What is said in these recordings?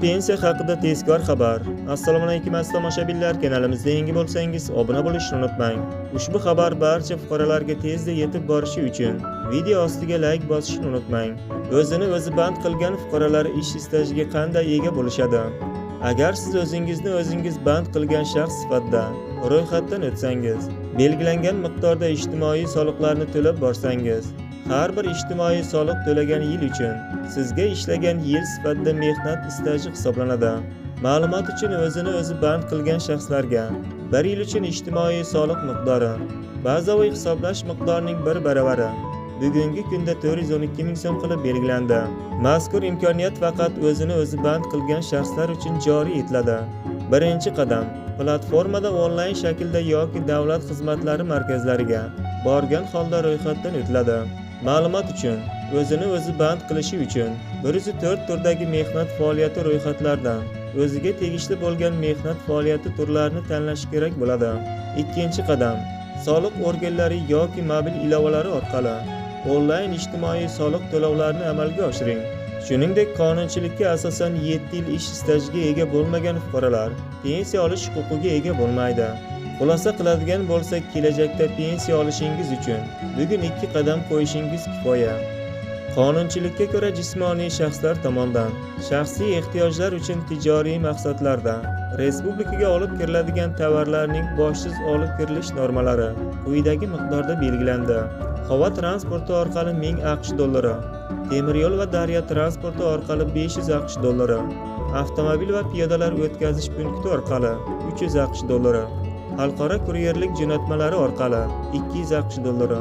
pensiya haqida tezkor xabar. Assalomu alaykum aziz tomoshabinlar, kanalimizga yangi bo'lsangiz obuna bo'lishni unutmang. Ushbu xabar barcha fuqarolarga tezda yetib borishi uchun video ostiga like bosishni unutmang. O'zini o'zi band qilgan fuqarolar ish stajiga qanday ega bo'lishadi? Agar siz o'zingiz band qilgan shaxs sifatida ro'yxatdan o'tsangiz, belgilangan miqdorda ijtimoiy soliqlarni to'lab borsangiz, har bir ijtimoiy soliq to'lagan yil uchun sizga ishlagan yil sifatida mehnat staji hisoblanadi. Ma'lumot uchun o'zini o'zi band qilgan shaxslarga 1 yil uchun ijtimoiy soliq miqdori bazaviy hisoblash miqdorining 1 baravari bugungi kunda 412 ming so'm qilib belgilandi. Mazkur imkoniyat faqat o'zini o'zi band qilgan shaxslar uchun joriy etiladi. Birinchi qadam, platformada onlayn shaklda yoki davlat xizmatlari markazlariga borgan holda ro'yxatdan o'tiladi. Ma'lumot uchun, o'zini o'zi band qilishi uchun 104 turdagi mehnat faoliyati ro'yxatlaridan o'ziga tegishli bo'lgan mehnat faoliyati turlarini tanlash kerak bo'ladi. Ikkinchi qadam, soliq organlari yoki mobil ilovalari orqali onlayn ijtimoiy soliq to'lovlarini amalga oshiring. Shuningdek, qonunchilikka asosan 7 yil ish stajiga ega bo'lmagan fuqarolar pensiya olish huquqiga ega bo'lmaydi. Xulosa qiladigan bo'lsak, kelajakda pensiya olishingiz uchun bugun 2 qadam qo'yishingiz kifoya. Qonunchilikka ko'ra jismoniy shaxslar tomonidan shaxsiy ehtiyojlar uchun tijoriy maqsadlarda respublikaga olib kiriladigan tovarlarning boshsiz olib kirilish normalari quyidagi miqdorda belgilandi. Havo transporti orqali 1000 AQSh dollari, temir yo'l va daryo transporti orqali 500 AQSh dollari, avtomobil va piyodalar o'tkazish punkti orqali 300 AQSh dollari, xalqaro kuryerlik jo'natmalari orqali 200 AQSh dollari,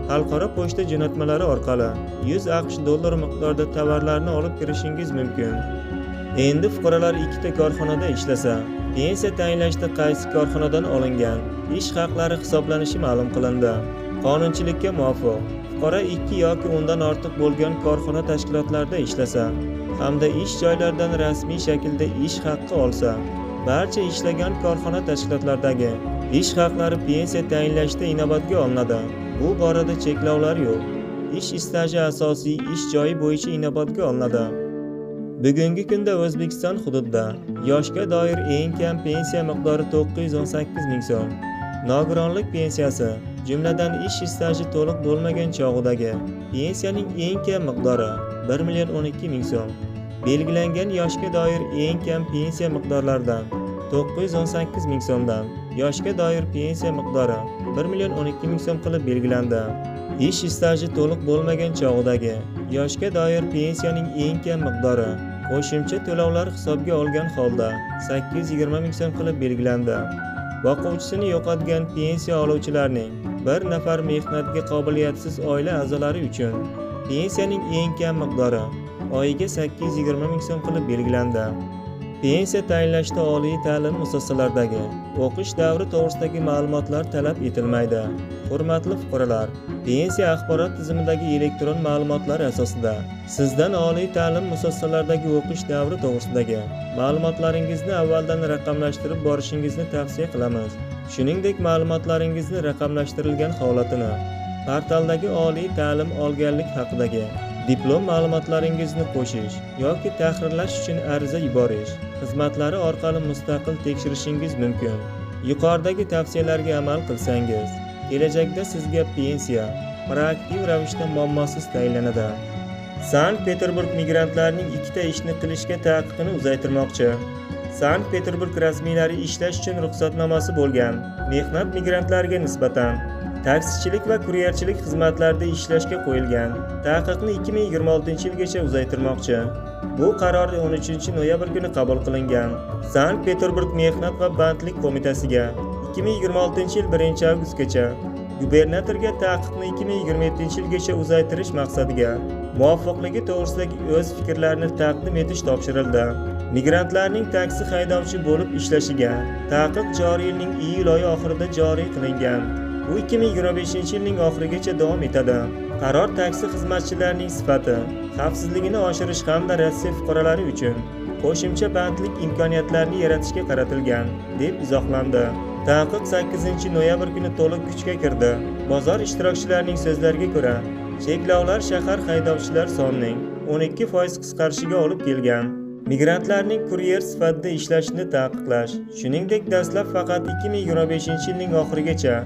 xalqaro pochta jo'natmalari orqali 100 AQSh dollari miqdorida tovarlarni olib kirishingiz mumkin. Endi fuqarolar ikkita korxonada ishlasa, pensiya tayinlashda qaysi korxonadan olingan ish haqlari hisoblanishi ma'lum qilindi. Qonunchilikka muvofiq, fuqaro 2 yoki undan ortiq bo'lgan korxona tashkilotlarida ishlasa hamda ish joylaridan rasmiy shaklda ish haqqi olsa, barcha ishlagan korxona tashkilotlaridagi ish haqlari pensiya tayinlashda inobatga olinadi. Bu borada cheklovlar yo'q. Ish staji asosiy ish joyi bo'yicha inobatga olinadi. Bugungi kunda O'zbekiston hududida yoshga doir eng kam pensiya miqdori 918 ming so'm. Nogironlik pensiyasi, jumladan ish staji to'liq bo'lmagan chog'idagi pensiyaning eng kam miqdori 1 12 ming so'm. Belgilangan yoshga doir eng kam pensiya miqdorlaridan 918 ming so'mdan yoshga doir pensiya miqdori 1 12 ming so'm qilib belgilandi. Ish staji to'liq bo'lmagan chog'idagi yoshga doir pensiyaning eng kam miqdori qo'shimcha to'lovlar hisobga olgan holda 820 ming so'm qilib belgilandi. Boquvchisini yo'qotgan pensiya oluvchilarning 1 nafar mehnatga qobiliyatsiz oila a'zolari uchun pensiyaning eng kam miqdori oyiga 820 ming so'm qilib belgilandi. Pensiya tayinlashda oliy ta'lim muassasalaridagi o'qish davri to'g'risidagi ma'lumotlar talab etilmaydi. Hurmatli fuqarolar, pensiya axborot tizimidagi elektron ma'lumotlar asosida sizdan oliy ta'lim muassasalaridagi o'qish davri to'g'risidagi ma'lumotlaringizni avvaldan raqamlashtirib borishingizni tavsiya qilamiz. Shuningdek, ma'lumotlaringizni raqamlashtirilgan holatini portaldagi oliy ta'lim olganlik haqidagi diplom ma'lumotlaringizni qo'shish yoki tahrirlash uchun ariza yuborish xizmatlari orqali mustaqil tekshirishingiz mumkin. Yuqoridagi tavsiyalarga amal qilsangiz, kelajakda sizga pensiya proaktiv ravishda muammosiz tayinlanadi. Sankt-Peterburg migrantlarining ikkita ishni qilishga taqiqini uzaytirmoqchi. Sankt-Peterburg rasmiylari ishlash uchun ruxsatnomasi bo'lgan mehnat migrantlariga nisbatan taksichilik va kuryerchilik xizmatlarida ishlashga qo'yilgan taqiqni 2026-yilgacha uzaytirmoqchi. Bu qaror 13 noyabr kuni qabul qilingan. Sankt-Peterburg Mehnat va bandlik qo'mitasiga 2026-yil 1-avgustgacha, gubernatorga taqiqni 2027-yilgacha uzaytirish maqsadiga muvofiqligi to'g'risidagi o'z fikrlarini taqdim etish topshirildi. Migrantlarning taksi haydovchi bo'lib ishlashiga taqiq joriy yilning iyul oyi oxirida joriy qilingan. Bu 2025-yilning oxirigacha davom etadi. Qaror taksi xizmatchilarining sifati, xavfsizligini oshirish hamda Rossiya fuqarolari uchun qo'shimcha bandlik imkoniyatlarini yaratishga qaratilgan, deb izohlandi. Taqiq 8 noyabr kuni to'liq kuchga kirdi. Bozor ishtirokchilarining so'zlariga ko'ra, cheklovlar shahar haydovchilar sonining 12% qisqarishiga olib kelgan. Migrantlarning kuryer sifatida ishlashini taqiqlash, shuningdek dastlab faqat 2025-yilning oxirigacha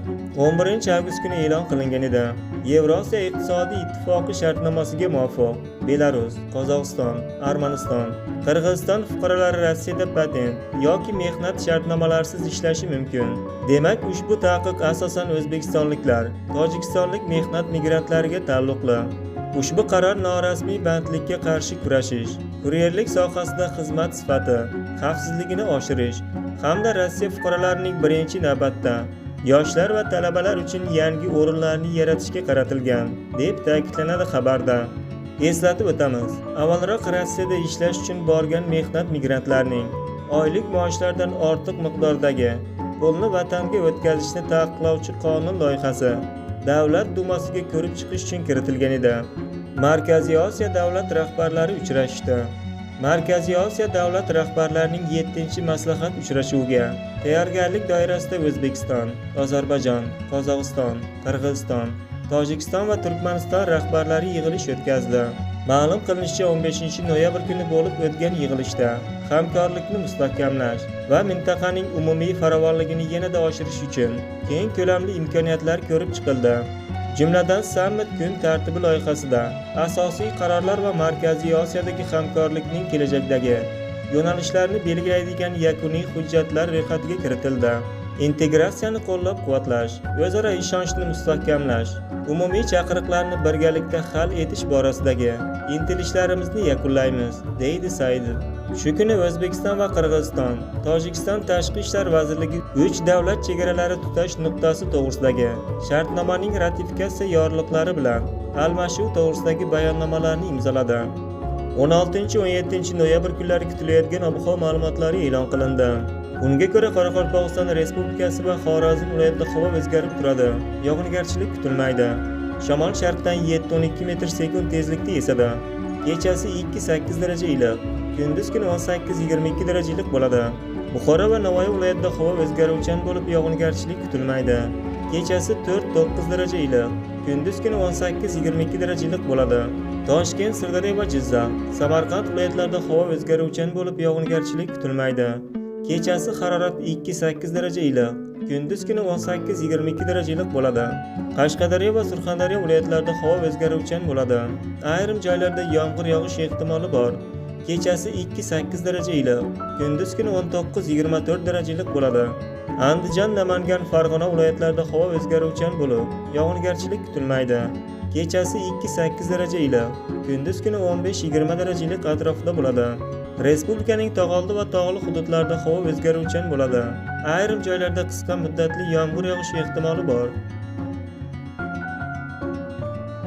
11-avgust kuni e'lon qilingan edi. Yevrosiyo iqtisodiy ittifoqi shartnomasiga muvofiq Belarus, Qozog'iston, Armaniston, Qirg'iziston fuqarolari Rossiyada patent yoki mehnat shartnomalarsiz ishlashi mumkin. Demak, ushbu taqiq asosan o'zbekistonliklar, tojikistonlik mehnat migrantlariga taalluqli. Ushbu qaror norasmiy bandlikka qarshi kurashish, kuryerlik sohasida xizmat sifati, xavfsizligini oshirish hamda Rossiya fuqarolarining birinchi navbatda yoshlar va talabalar uchun yangi o'rinlarni yaratishga qaratilgan, deb ta'kidlanadi xabarda. Eslatib o'tamiz, avvalroq Rossiyada ishlash uchun borgan mehnat migrantlarning oylik maoshlaridan ortiq miqdordagi pulni vatanga o'tkazishni taqiqlovchi qonun loyihasi Davlat dumasiga ko'rib chiqish uchun kiritilgan edi. Markaziy Osiyo davlat rahbarlari uchrashdi. Markaziy Osiyo davlat rahbarlarining 7-maslahat uchrashuviga tayyorgarlik doirasida O'zbekiston, Ozarbayjon, Qozog'iston, Qirg'iziston, Tojikiston va Turkmaniston rahbarlari yig'ilish o'tkazdi. Ma'lum qilinishicha, 15-noyabr kuni bo'lib o'tgan yig'ilishda hamkorlikni mustahkamlash va mintaqaning umumiy farovonligini yanada oshirish uchun keng ko'lamli imkoniyatlar ko'rib chiqildi. Jumladan, sammit kun tartibi loyihasida asosiy qarorlar va Markaziy Osiyodagi hamkorlikning kelajakdagi yo'nalishlarini belgilaydigan yakuniy hujjatlar ro'yxatiga kiritildi. Integratsiyani qo'llab-quvvatlash, o'zaro ishonchni mustahkamlash, umumiy chaqiriqlarni birgalikda hal etish borasidagi intilishlarimizni yakunlaymiz, deydi Saidov. Shu kuni O'zbekiston va Qirg'iziston, Tojikiston Tashqi ishlar vazirligi 3 davlat chegaralari tutash nuqtasi to'g'risidagi shartnomaning ratifikatsiya yorliqlari bilan almashuv to'g'risidagi bayonnomalarni imzoladi. 16-17 noyabr kunlari kutilayotgan ob-havo ma'lumotlari e'lon qilindi. Unga ko'ra, Qoraqalpog'iston Respublikasi va Xorazm viloyatida havo o'zgarib turadi. Yog'ingarchilik kutilmaydi. Shamol sharqdan 7-12 metr/sekund tezlikda esadi. Kechasi 2-8 daraja iliq, kunduz kuni 18-22 daraja iliq bo'ladi. Buxoro va Navoiy viloyatida havo o'zgaruvchan bo'lib, yog'ingarchilik kutilmaydi. Kechasi 4-9 daraja iliq, kunduz kuni 18-22 daraja iliq bo'ladi. Toshkent, Sirdaryo va Jizzax, Samarqand viloyatlarida havo o'zgaruvchan bo'lib, yog'ingarchilik kutilmaydi. Kechasi harorat 2-8 daraja iliq, kunduz kuni 18-22 daraja iliq bo'ladi. Qashqadaryo va Surxondaryo viloyatlarida havo o'zgaruvchan bo'ladi. Ayrim joylarda yomg'ir yog'ish ehtimoli bor. Kechasi 2-8 daraja iliq, kunduz kuni 19-24 daraja iliq bo'ladi. Andijon, Namangan, Farg'ona viloyatlarida havo o'zgaruvchan bo'lib, yog'ingarchilik kutilmaydi. Kechasi 2-8 daraja iliq, kunduz kuni 15-20 daraja iliq atrofida bo'ladi. Respublikaning tog'oldi va tog'li hududlarida havo o'zgaruvchan bo'ladi. Ayrim joylarda qisqa muddatli yomg'ir yog'ishi ehtimoli bor.